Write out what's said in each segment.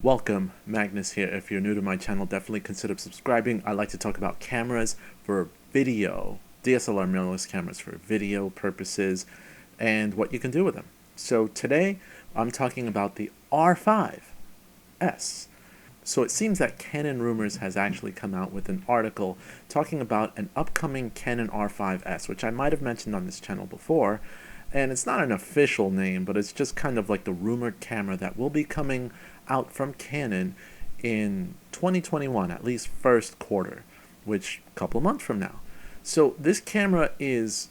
Welcome, Magnus here. If you're new to my channel, definitely consider subscribing. I like to talk about cameras for video, DSLR mirrorless cameras for video purposes, and what you can do with them. So today, I'm talking about the R5S. So it seems that Canon Rumors has actually come out with an article talking about an upcoming Canon R5S, which I might have mentioned on this channel before. And it's not an official name, but it's just kind of like the rumored camera that will be coming out from Canon in 2021, at least first quarter, which a couple of months from now. So this camera is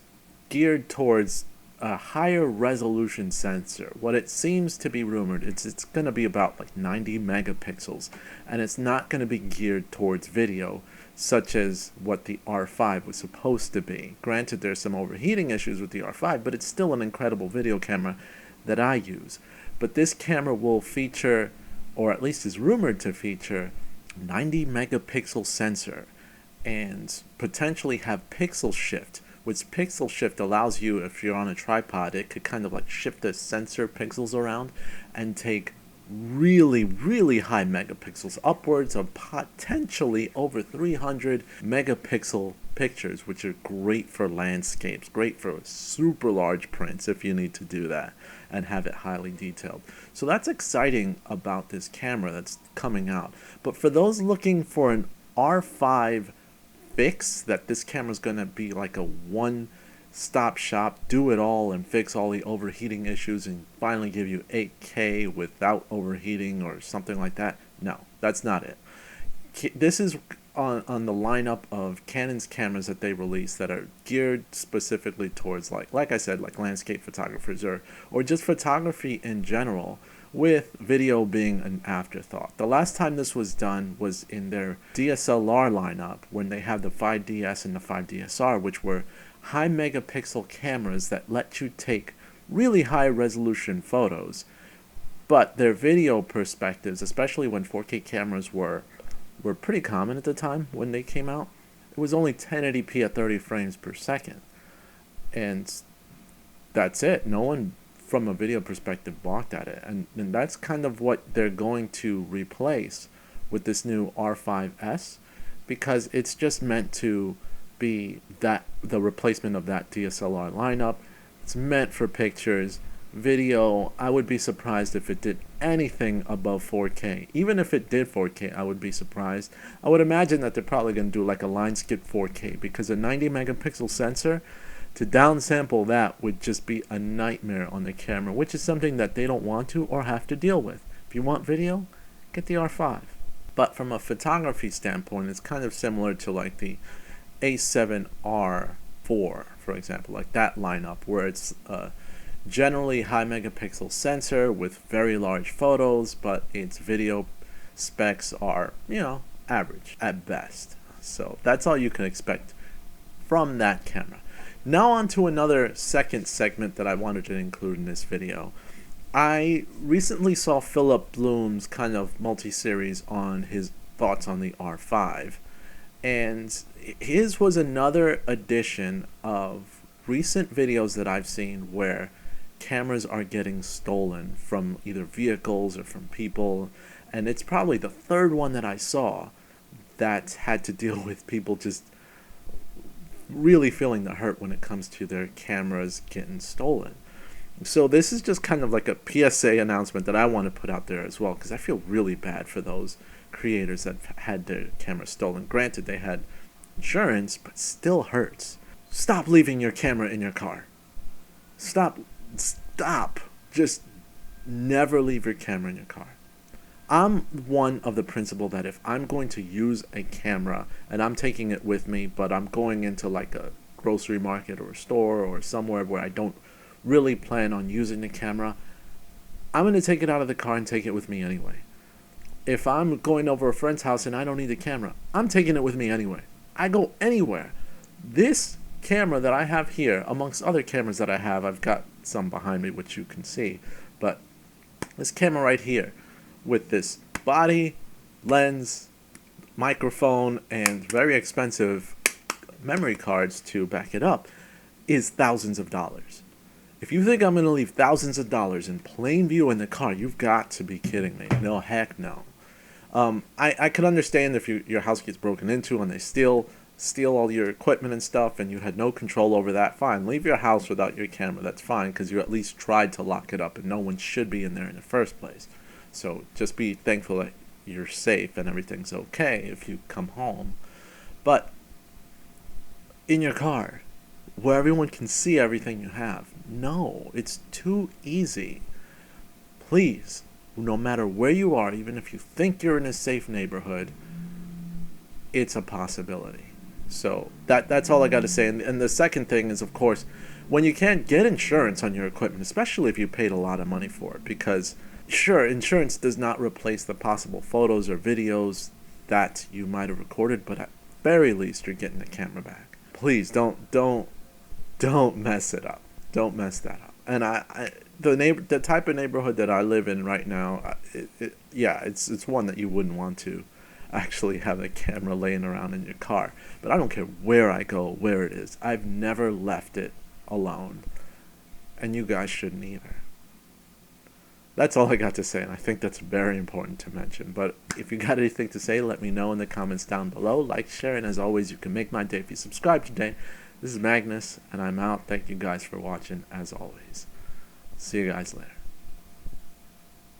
geared towards a higher resolution sensor. What it seems to be rumored, it's going to be about like 90 megapixels, and it's not going to be geared towards video, such as what the R5 was supposed to be. Granted, there's some overheating issues with the R5, but it's still an incredible video camera that I use. But this camera will feature, or at least is rumored to feature, 90 megapixel sensor and potentially have pixel shift, which pixel shift allows you, if you're on a tripod, it could kind of like shift the sensor pixels around and take really high megapixels, upwards of potentially over 300 megapixel pictures, which are great for landscapes, great for super large prints if you need to do that and have it highly detailed. So that's exciting about this camera that's coming out. But for those looking for an R5 fix, that this camera is going to be like a one-stop shop, do it all and fix all the overheating issues and finally give you 8K without overheating or something like that. No, that's not it. This is on the lineup of Canon's cameras that they release that are geared specifically towards, like I said, like landscape photographers or just photography in general, with video being an afterthought. The last time this was done was in their DSLR lineup, when they have the 5DS and the 5DSR, which were high megapixel cameras that let you take really high resolution photos. But their video perspectives, especially when 4K cameras were pretty common at the time when they came out, it was only 1080p at 30 frames per second. And that's it. No one from a video perspective balked at it. And that's kind of what they're going to replace with this new R5S, because it's just meant to be the replacement of that DSLR lineup. It's meant for pictures. Video, I would be surprised if it did anything above 4K. Even if it did 4K, I would be surprised. I would imagine that they're probably going to do like a line skip 4K, because a 90 megapixel sensor, to downsample that would just be a nightmare on the camera, which is something that they don't want to or have to deal with. If you want video, get the R5. But from a photography standpoint, it's kind of similar to like the A7R4, for example, like that lineup, where it's generally high megapixel sensor with very large photos, but its video specs are, average at best. So that's all you can expect from that camera. Now on to another second segment that I wanted to include in this video. I recently saw Philip Bloom's kind of multi-series on his thoughts on the R5, and his was another edition of recent videos that I've seen where cameras are getting stolen from either vehicles or from people, and it's probably the third one that I saw that had to deal with people just really feeling the hurt when it comes to their cameras getting stolen. So this is just kind of like a PSA announcement that I want to put out there as well, because I feel really bad for those creators that had their cameras stolen. Granted, they had insurance, but still hurts. Stop leaving your camera in your car. Stop. Just never leave your camera in your car. I'm one of the principle that if I'm going to use a camera and I'm taking it with me, but I'm going into like a grocery market or a store or somewhere where I don't really plan on using the camera, I'm going to take it out of the car and take it with me anyway. If I'm going over a friend's house and I don't need a camera, I'm taking it with me anyway. I go anywhere. This camera that I have here, amongst other cameras that I have, I've got some behind me which you can see, but this camera right here with this body, lens, microphone, and very expensive memory cards to back it up is thousands of dollars. If you think I'm going to leave thousands of dollars in plain view in the car, you've got to be kidding me. No, heck no. I could understand if your house gets broken into and they steal all your equipment and stuff and you had no control over that. Fine, leave your house without your camera. That's fine because you at least tried to lock it up and no one should be in there in the first place. So just be thankful that you're safe and everything's okay if you come home. But in your car, where everyone can see everything you have, no, it's too easy. Please, no matter where you are, even if you think you're in a safe neighborhood, it's a possibility. So that's all I got to say. And the second thing is, of course, when you can't get insurance on your equipment, especially if you paid a lot of money for it, because sure, insurance does not replace the possible photos or videos that you might have recorded, but at very least you're getting the camera back. Please don't mess it up. Don't mess that up. And the type of neighborhood that I live in right now, it's one that you wouldn't want to actually have a camera laying around in your car. But I don't care where I go, where it is. I've never left it alone. And you guys shouldn't either. That's all I got to say, and I think that's very important to mention. But if you got anything to say, let me know in the comments down below. Like, share, and as always, you can make my day if you subscribe today. This is Magnus, and I'm out. Thank you guys for watching, as always. See you guys later.